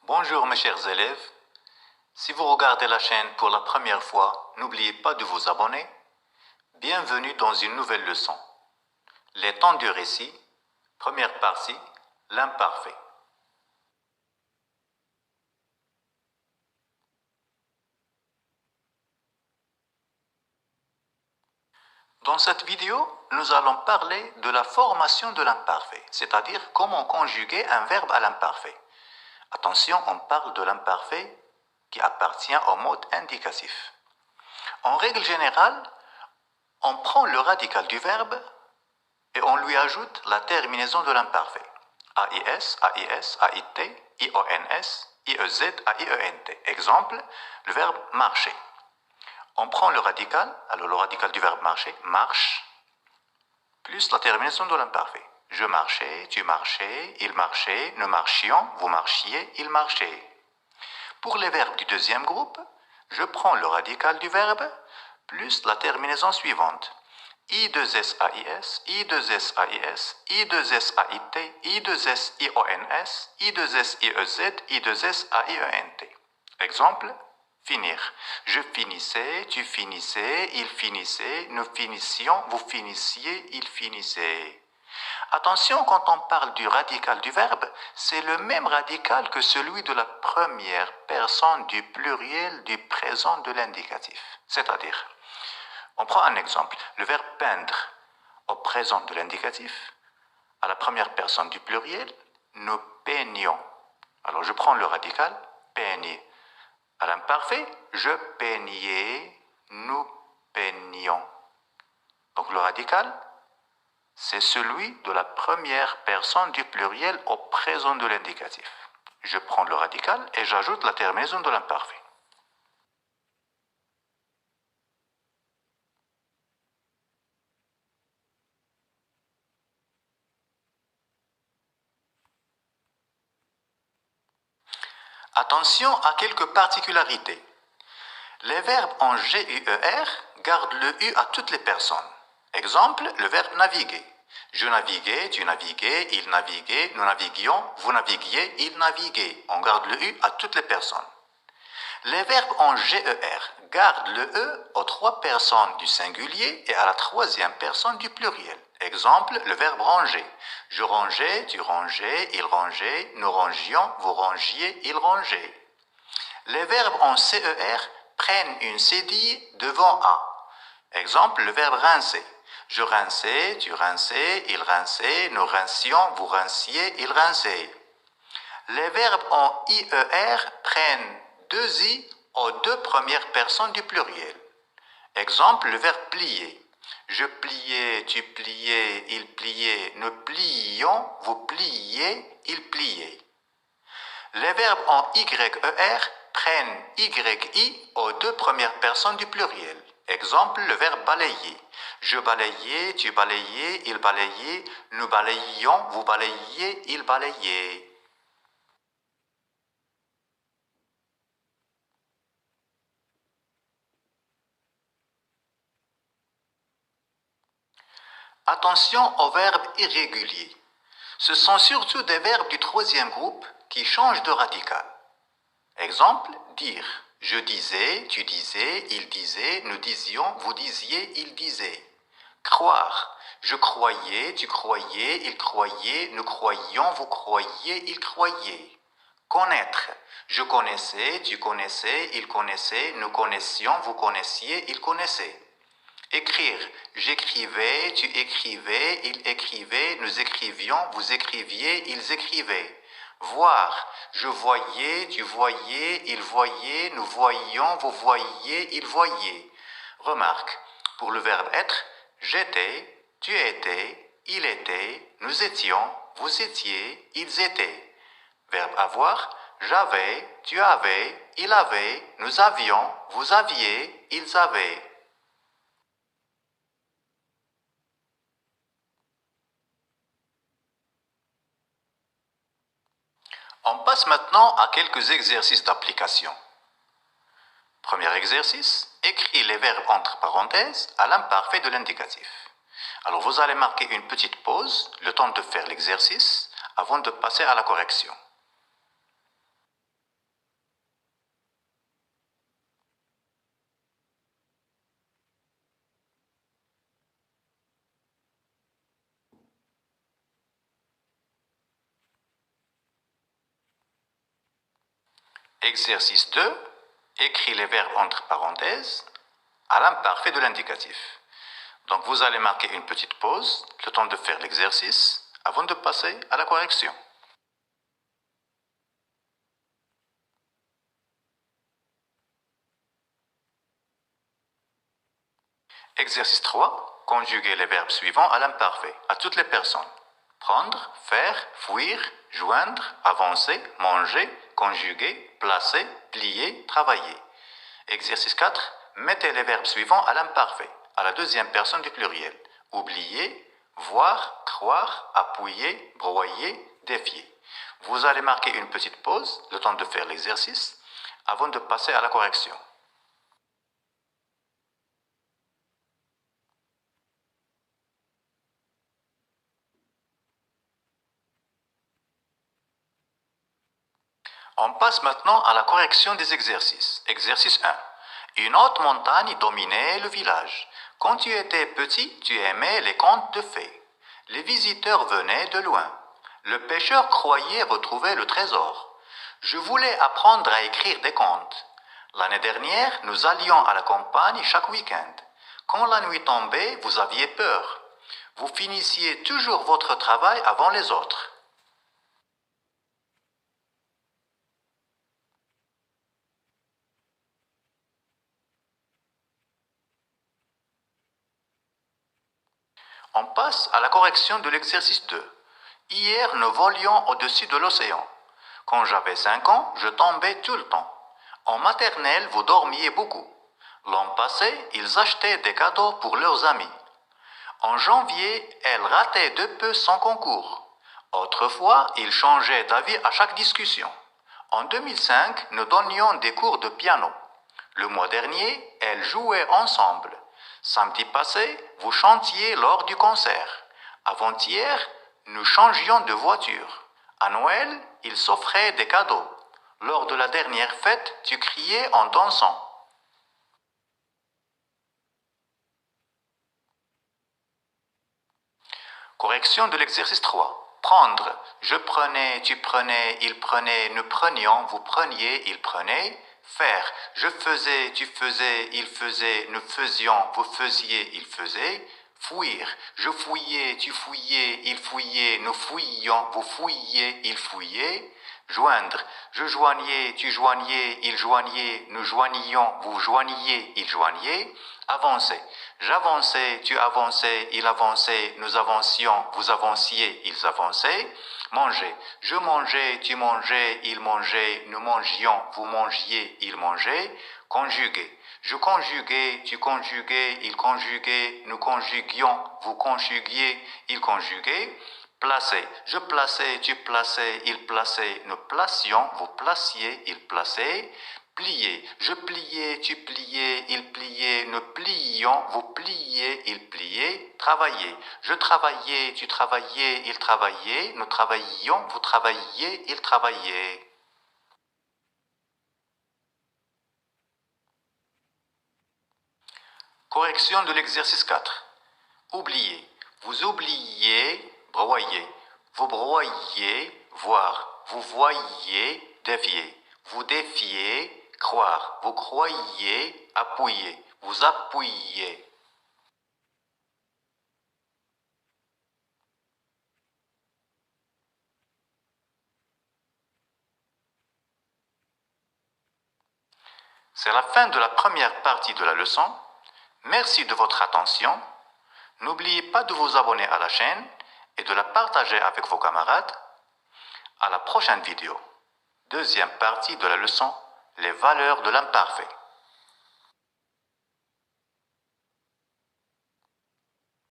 Bonjour mes chers élèves. Si vous regardez la chaîne pour la première fois, n'oubliez pas de vous abonner. Bienvenue dans une nouvelle leçon. Les temps du récit, première partie, l'imparfait. Dans cette vidéo, nous allons parler de la formation de l'imparfait, c'est-à-dire comment conjuguer un verbe à l'imparfait. Attention, on parle de l'imparfait qui appartient au mode indicatif. En règle générale, on prend le radical du verbe et on lui ajoute la terminaison de l'imparfait. AIS, AIS, AIT, IONS, IEZ, AIENT. Exemple, le verbe marcher. On prend le radical, alors le radical du verbe marcher, marche, plus la terminaison de l'imparfait. Je marchais, tu marchais, il marchait, nous marchions, vous marchiez, il marchait. Pour les verbes du deuxième groupe, je prends le radical du verbe plus la terminaison suivante. I2SAIS, I2SAIS, I2SAIT, I2SIONS, I2SIEZ, I2SAIENT. Exemple, finir. Je finissais, tu finissais, il finissait, nous finissions, vous finissiez, il finissait. Attention, quand on parle du radical du verbe, c'est le même radical que celui de la première personne du pluriel du présent de l'indicatif. C'est-à-dire, on prend un exemple, le verbe peindre au présent de l'indicatif, à la première personne du pluriel, nous peignions. Alors je prends le radical, peigner. À l'imparfait, je peignais, nous peignions. Donc le radical, c'est celui de la première personne du pluriel au présent de l'indicatif. Je prends le radical et j'ajoute la terminaison de l'imparfait. Attention à quelques particularités. Les verbes en GUER gardent le U à toutes les personnes. Exemple, le verbe naviguer. Je naviguais, tu naviguais, il naviguait, nous naviguions, vous naviguiez, il naviguait. On garde le U à toutes les personnes. Les verbes en GER gardent le E aux trois personnes du singulier et à la troisième personne du pluriel. Exemple, le verbe ranger. Je rangeais, tu rangeais, il rangeait, nous rangions, vous rangiez, il rangeait. Les verbes en CER prennent une cédille devant A. Exemple, le verbe rincer. Je rinçais, tu rinçais, il rinçait, nous rincions, vous rinciez, il rinçait. Les verbes en IER prennent deux I aux deux premières personnes du pluriel. Exemple, le verbe plier. Je pliais, tu pliais, il pliait, nous pliions, vous pliiez, il pliait. Les verbes en YER prennent YI aux deux premières personnes du pluriel. Exemple, le verbe balayer. Je balayais, tu balayais, il balayait, nous balayions, vous balayiez, il balayait. Attention aux verbes irréguliers. Ce sont surtout des verbes du troisième groupe qui changent de radical. Exemple, dire. Je disais, tu disais, il disait, nous disions, vous disiez, il disait. Croire. Je croyais, tu croyais, il croyait, nous croyions, vous croyiez, il croyait. Connaître. Je connaissais, tu connaissais, il connaissait, nous connaissions, vous connaissiez, il connaissait. Écrire. J'écrivais, tu écrivais, il écrivait, nous écrivions, vous écriviez, ils écrivaient. Voir. Je voyais, tu voyais, il voyait, nous voyions, vous voyiez, il voyait. Remarque. Pour le verbe être, j'étais, tu étais, il était, nous étions, vous étiez, ils étaient. Verbe avoir, j'avais, tu avais, il avait, nous avions, vous aviez, ils avaient. On passe maintenant à quelques exercices d'application. Premier exercice, écris les verbes entre parenthèses à l'imparfait de l'indicatif. Alors vous allez marquer une petite pause, le temps de faire l'exercice, avant de passer à la correction. Exercice 2. Écris les verbes entre parenthèses à l'imparfait de l'indicatif. Donc vous allez marquer une petite pause, le temps de faire l'exercice, avant de passer à la correction. Exercice 3. Conjuguer les verbes suivants à l'imparfait, à toutes les personnes. Prendre, faire, fuir, joindre, avancer, manger, conjuguer, placer, plier, travailler. Exercice 4. Mettez les verbes suivants à l'imparfait, à la deuxième personne du pluriel. Oublier, voir, croire, appuyer, broyer, défier. Vous allez marquer une petite pause, le temps de faire l'exercice, avant de passer à la correction. On passe maintenant à la correction des exercices. Exercice 1. Une haute montagne dominait le village. Quand tu étais petit, tu aimais les contes de fées. Les visiteurs venaient de loin. Le pêcheur croyait retrouver le trésor. Je voulais apprendre à écrire des contes. L'année dernière, nous allions à la campagne chaque week-end. Quand la nuit tombait, vous aviez peur. Vous finissiez toujours votre travail avant les autres. On passe à la correction de l'exercice 2. Hier, nous volions au-dessus de l'océan. Quand j'avais 5 ans, je tombais tout le temps. En maternelle, vous dormiez beaucoup. L'an passé, ils achetaient des cadeaux pour leurs amis. En janvier, elle ratait de peu son concours. Autrefois, ils changeaient d'avis à chaque discussion. En 2005, nous donnions des cours de piano. Le mois dernier, elles jouaient ensemble. Samedi passé, vous chantiez lors du concert. Avant-hier, nous changions de voiture. À Noël, ils s'offraient des cadeaux. Lors de la dernière fête, tu criais en dansant. Correction de l'exercice 3. Prendre. Je prenais, tu prenais, il prenait, nous prenions, vous preniez, il prenait. Faire. Je faisais, tu faisais, il faisait, nous faisions, vous faisiez, il faisait. Fuir. Je fouillais, tu fouillais, il fouillait, nous fouillions, vous fouilliez, il fouillait. Joindre. Je joignais, tu joignais, il joignait, nous joignions, vous joigniez, il joignait. Avancer. J'avançais, tu avançais, il avançait, nous avancions, vous avanciez, ils avançaient. Manger. Je mangeais, tu mangeais, il mangeait, nous mangions, vous mangiez, il mangeait. Conjuguer. Je conjuguais, tu conjuguais, il conjuguait, nous conjuguions, vous conjuguiez, il conjuguait. Placer. Je plaçais, tu plaçais, il plaçait, nous placions, vous placiez, il plaçait. Plier. Je pliais, tu pliais, il pliait, nous pliions, vous pliez, il pliait. Travailler. Je travaillais, tu travaillais, il travaillait, nous travaillions, vous travailliez, il travaillait. Correction de l'exercice 4. Oublier. Vous oubliez, broyer. Vous broyiez, voir. Vous voyiez, défier. Vous défiez, croire. Vous croyez, appuyer. Vous appuyez. C'est la fin de la première partie de la leçon. Merci de votre attention. N'oubliez pas de vous abonner à la chaîne et de la partager avec vos camarades. À la prochaine vidéo. Deuxième partie de la leçon, les valeurs de l'imparfait.